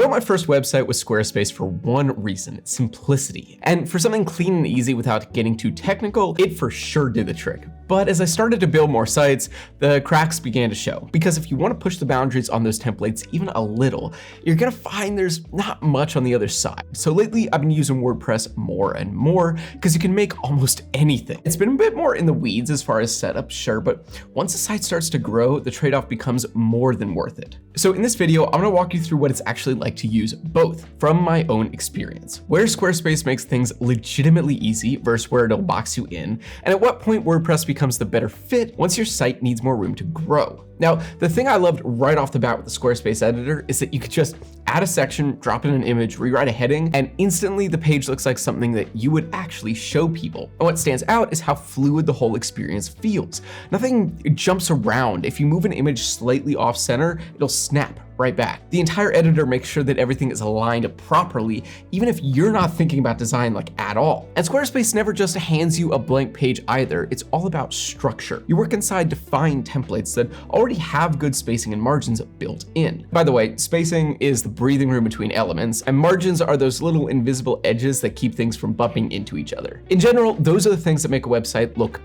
built my first website with Squarespace for one reason: simplicity. And for something clean and easy without getting too technical, it for sure did the trick. But as I started to build more sites, the cracks began to show. Because if you want to push the boundaries on those templates even a little, you're gonna find there's not much on the other side. So lately I've been using WordPress more and more because you can make almost anything. It's been a bit more in the weeds as far as setup, sure, but once the site starts to grow, the trade-off becomes more than worth it. So in this video, I'm gonna walk you through what it's actually like to use both from my own experience, where Squarespace makes things legitimately easy versus where it'll box you in, and at what point WordPress becomes the better fit once your site needs more room to grow. Now, the thing I loved right off the bat with the Squarespace editor is that you could just add a section, drop in an image, rewrite a heading, and instantly the page looks like something that you would actually show people. And what stands out is how fluid the whole experience feels. Nothing jumps around. If you move an image slightly off center, it'll snap right back. The entire editor makes sure that everything is aligned properly, even if you're not thinking about design like at all. And Squarespace never just hands you a blank page either. It's all about structure. You work inside defined templates that already have good spacing and margins built in. By the way, spacing is the breathing room between elements, and margins are those little invisible edges that keep things from bumping into each other. In general, those are the things that make a website look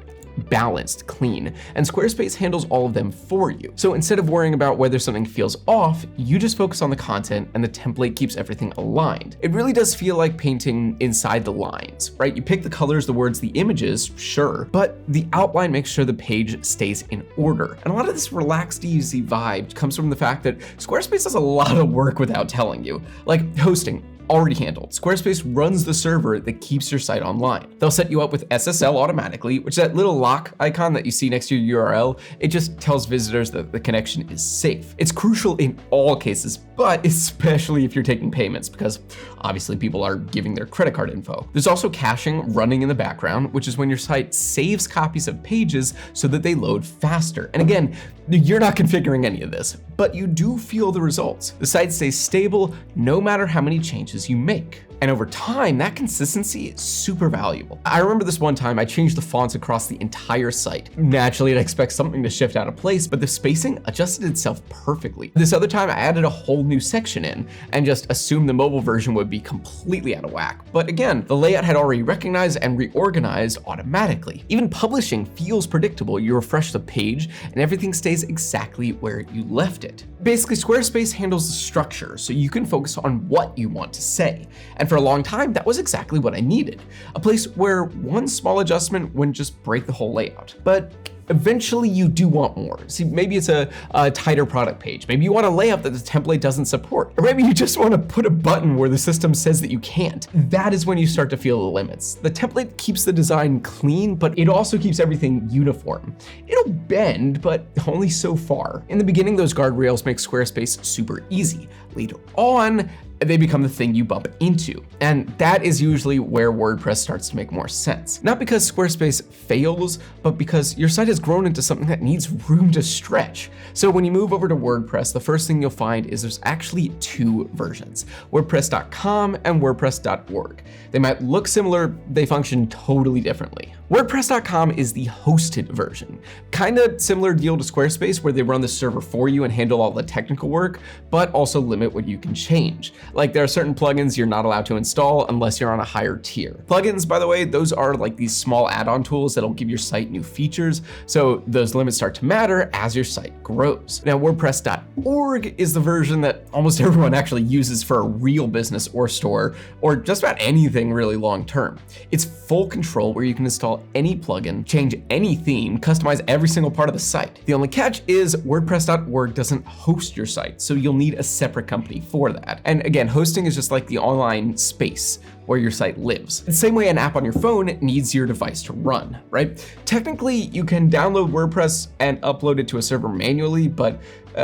balanced, clean, and Squarespace handles all of them for you. So instead of worrying about whether something feels off, you just focus on the content and the template keeps everything aligned. It really does feel like painting inside the lines, right? You pick the colors, the words, the images, sure, but the outline makes sure the page stays in order. And a lot of this relaxed, easy vibe comes from the fact that Squarespace does a lot of work without telling you, like hosting. Already handled. Squarespace runs the server that keeps your site online. They'll set you up with SSL automatically, which is that little lock icon that you see next to your URL. It just tells visitors that the connection is safe. It's crucial in all cases, but especially if you're taking payments, because obviously people are giving their credit card info. There's also caching running in the background, which is when your site saves copies of pages so that they load faster. And again, you're not configuring any of this, but you do feel the results. The site stays stable no matter how many changes you make. And over time, that consistency is super valuable. I remember this one time I changed the fonts across the entire site. Naturally, I'd expect something to shift out of place, but the spacing adjusted itself perfectly. This other time I added a whole new section in and just assumed the mobile version would be completely out of whack. But again, the layout had already recognized and reorganized automatically. Even publishing feels predictable. You refresh the page and everything stays exactly where you left it. Basically, Squarespace handles the structure so you can focus on what you want to say. And for a long time, that was exactly what I needed. A place where one small adjustment wouldn't just break the whole layout. But eventually you do want more. See, maybe it's a tighter product page. Maybe you want a layout that the template doesn't support. Or maybe you just want to put a button where the system says that you can't. That is when you start to feel the limits. The template keeps the design clean, but it also keeps everything uniform. It'll bend, but only so far. In the beginning, those guardrails make Squarespace super easy. Later on, they become the thing you bump into. And that is usually where WordPress starts to make more sense. Not because Squarespace fails, but because your site has grown into something that needs room to stretch. So when you move over to WordPress, the first thing you'll find is there's actually two versions, WordPress.com and WordPress.org. They might look similar, they function totally differently. WordPress.com is the hosted version. Kind of similar deal to Squarespace where they run the server for you and handle all the technical work, but also limit what you can change. Like there are certain plugins you're not allowed to install unless you're on a higher tier. Plugins, by the way, those are like these small add-on tools that'll give your site new features, so those limits start to matter as your site grows. Now, WordPress.org is the version that almost everyone actually uses for a real business or store, or just about anything really long term. It's full control where you can install any plugin, change any theme, customize every single part of the site. The only catch is WordPress.org doesn't host your site, so you'll need a separate company for that. And again, hosting is just like the online space where your site lives. The same way an app on your phone needs your device to run, right? Technically, you can download WordPress and upload it to a server manually, but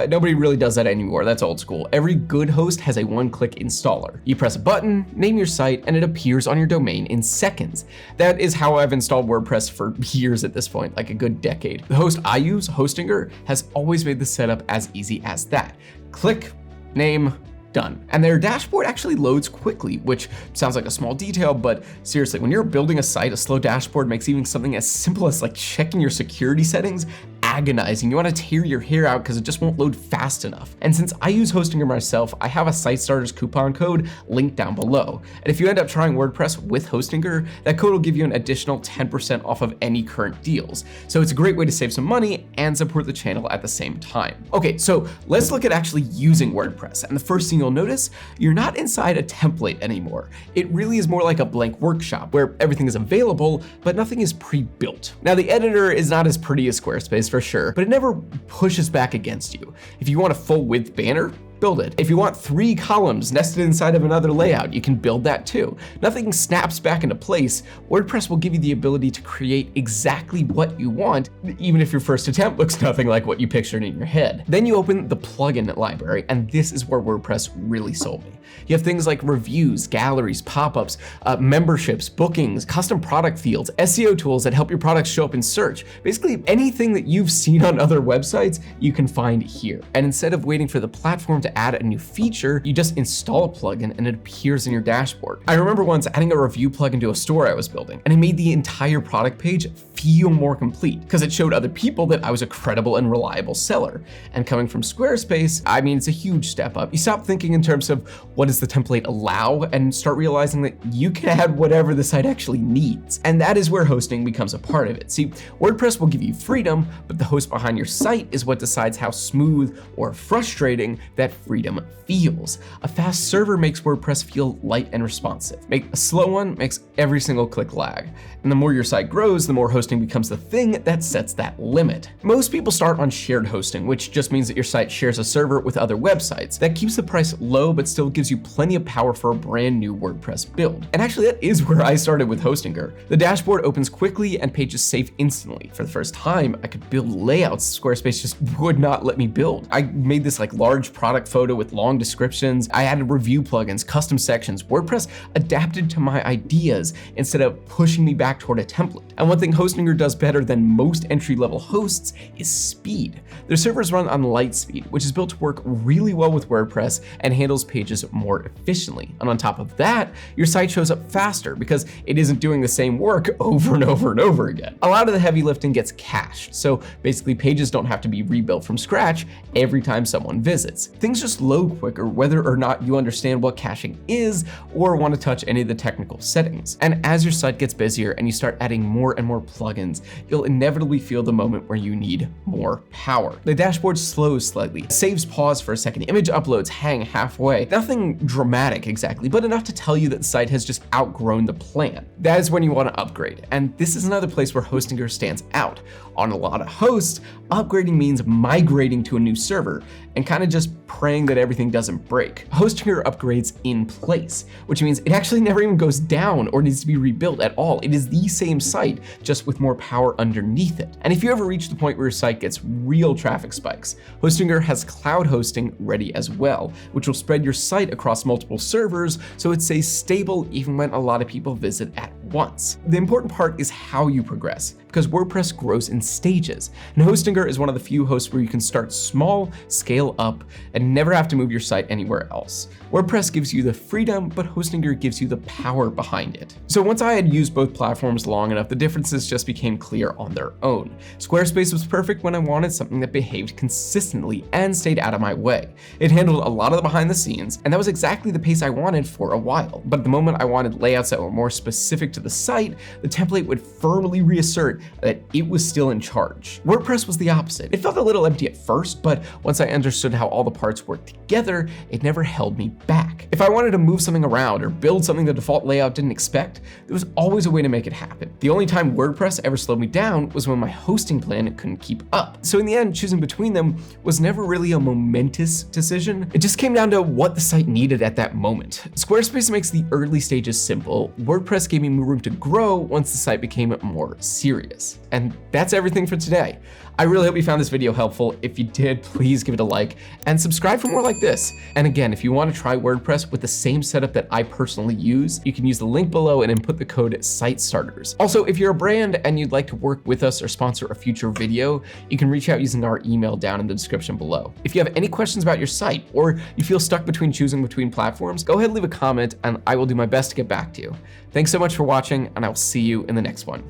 nobody really does that anymore. That's old school. Every good host has a one-click installer. You press a button, name your site, and it appears on your domain in seconds. That is how I've installed WordPress for years at this point, like a good decade. The host I use, Hostinger, has always made the setup as easy as that. Click, name, done. And their dashboard actually loads quickly, which sounds like a small detail, but seriously, when you're building a site, a slow dashboard makes even something as simple as like checking your security settings agonizing. You want to tear your hair out because it just won't load fast enough. And since I use Hostinger myself, I have a Site Starters coupon code linked down below. And if you end up trying WordPress with Hostinger, that code will give you an additional 10% off of any current deals. So it's a great way to save some money and support the channel at the same time. Okay, so let's look at actually using WordPress. And the first thing you'll notice, you're not inside a template anymore. It really is more like a blank workshop where everything is available, but nothing is pre-built. Now, the editor is not as pretty as Squarespace for sure, but it never pushes back against you. If you want a full width banner, build it. If you want 3 columns nested inside of another layout, you can build that too. Nothing snaps back into place. WordPress will give you the ability to create exactly what you want, even if your first attempt looks nothing like what you pictured in your head. Then you open the plugin library, and this is where WordPress really sold me. You have things like reviews, galleries, pop-ups, memberships, bookings, custom product fields, SEO tools that help your products show up in search. Basically, anything that you've seen on other websites, you can find here. And instead of waiting for the platform to add a new feature, you just install a plugin and it appears in your dashboard. I remember once adding a review plugin to a store I was building, and it made the entire product page feel more complete because it showed other people that I was a credible and reliable seller. And coming from Squarespace, I mean, it's a huge step up. You stop thinking in terms of what does the template allow and start realizing that you can add whatever the site actually needs. And that is where hosting becomes a part of it. See, WordPress will give you freedom, but the host behind your site is what decides how smooth or frustrating that freedom feels. A fast server makes WordPress feel light and responsive. A slow one makes every single click lag. And the more your site grows, the more hosting becomes the thing that sets that limit. Most people start on shared hosting, which just means that your site shares a server with other websites. That keeps the price low, but still gives you plenty of power for a brand new WordPress build. And actually, that is where I started with Hostinger. The dashboard opens quickly and pages save instantly. For the first time, I could build layouts Squarespace just would not let me build. I made this like large product photo with long descriptions. I added review plugins, custom sections. WordPress adapted to my ideas instead of pushing me back toward a template. And one thing Hostinger does better than most entry-level hosts is speed. Their servers run on light speed, which is built to work really well with WordPress and handles pages more efficiently. And on top of that, your site shows up faster because it isn't doing the same work over and over and over again. A lot of the heavy lifting gets cached, so basically pages don't have to be rebuilt from scratch every time someone visits. Things just load quicker whether or not you understand what caching is or want to touch any of the technical settings. And as your site gets busier and you start adding more and more plugins, you'll inevitably feel the moment where you need more power. The dashboard slows slightly, saves pause for a second, image uploads hang halfway. Nothing dramatic exactly, but enough to tell you that the site has just outgrown the plan. That is when you want to upgrade. And this is another place where Hostinger stands out. On a lot of hosts, upgrading means migrating to a new server and kind of just praying that everything doesn't break. Hostinger upgrades in place, which means it actually never even goes down or needs to be rebuilt at all. It is the same site, just with more power underneath it. And if you ever reach the point where your site gets real traffic spikes, Hostinger has cloud hosting ready as well, which will spread your site across multiple servers so it stays stable even when a lot of people visit at once. The important part is how you progress, because WordPress grows in stages, and Hostinger is one of the few hosts where you can start small, scale up, and never have to move your site anywhere else. WordPress gives you the freedom, but Hostinger gives you the power behind it. So once I had used both platforms long enough, the differences just became clear on their own. Squarespace was perfect when I wanted something that behaved consistently and stayed out of my way. It handled a lot of the behind the scenes, and that was exactly the pace I wanted for a while. But the moment I wanted layouts that were more specific to the site, the template would firmly reassert that it was still in charge. WordPress was the opposite. It felt a little empty at first, but once I understood how all the parts worked together, it never held me back. If I wanted to move something around or build something the default layout didn't expect, there was always a way to make it happen. The only time WordPress ever slowed me down was when my hosting plan couldn't keep up. So in the end, choosing between them was never really a momentous decision. It just came down to what the site needed at that moment. Squarespace makes the early stages simple. WordPress gave me more room to grow once the site became more serious. And that's everything for today. I really hope you found this video helpful. If you did, please give it a like and subscribe for more like this. And again, if you want to try WordPress with the same setup that I personally use, you can use the link below and input the code Site Starters. Also, if you're a brand and you'd like to work with us or sponsor a future video, you can reach out using our email down in the description below. If you have any questions about your site or you feel stuck choosing between platforms, go ahead and leave a comment and I will do my best to get back to you. Thanks so much for watching, and I will see you in the next one.